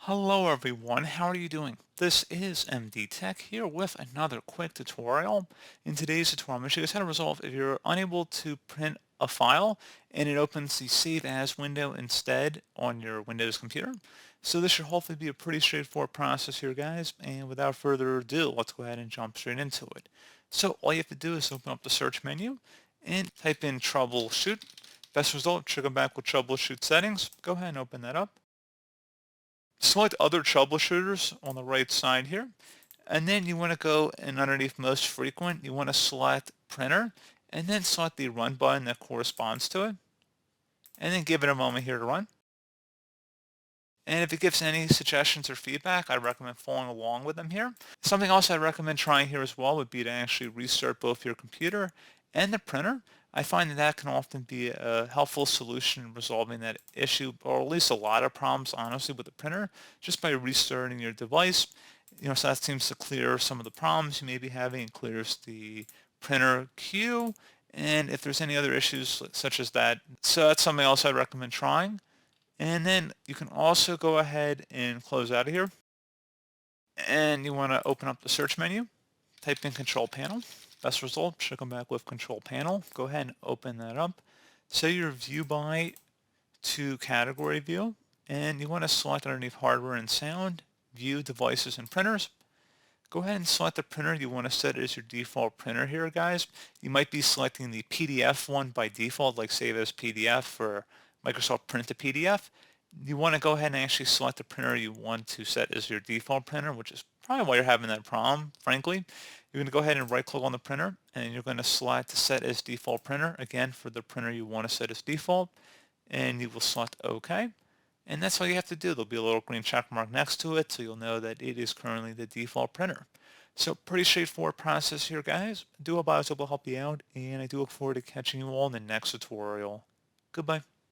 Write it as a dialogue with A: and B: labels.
A: Hello everyone, how are you doing? This is MD Tech here with another quick tutorial. In today's tutorial, I'm going to show you guys how to resolve if you're unable to print a file and it opens the Save As window instead on your Windows computer. So this should hopefully be a pretty straightforward process here, guys, and without further ado, let's go ahead and jump straight into it. So all you have to do is open up the search menu and type in troubleshoot. Best result should come back with troubleshoot settings. Go ahead and open that up. Select other troubleshooters on the right side here. And then you want to go and underneath most frequent, you want to select printer and then select the run button that corresponds to it. And then give it a moment here to run. And if it gives any suggestions or feedback, I recommend following along with them here. Something else I recommend trying here as well would be to actually restart both your computer and the printer. I find that that can often be a helpful solution in resolving that issue, or at least a lot of problems, honestly, with the printer, just by restarting your device. So that seems to clear some of the problems you may be having and clears the printer queue. And if there's any other issues such as that, so that's something else I recommend trying. And then you can also go ahead and close out of here. And you want to open up the search menu, type in control panel. Best result should come back with control panel. Go ahead and open that up. Set your view by to category view. And you want to select underneath hardware and sound, view devices and printers. Go ahead and select the printer you want to set as your default printer here, guys. You might be selecting the PDF one by default, like save as PDF for Microsoft Print to PDF. You want to go ahead and actually select the printer you want to set as your default printer, which is probably why you're having that problem, frankly. You're going to go ahead and right click on the printer, and you're going to select set as default printer, again, for the printer you want to set as default, and you will select OK. And that's all you have to do. There'll be a little green check mark next to it, so you'll know that it is currently the default printer. So pretty straightforward process here, guys. I do hope I was able to help you out, and I do look forward to catching you all in the next tutorial. Goodbye.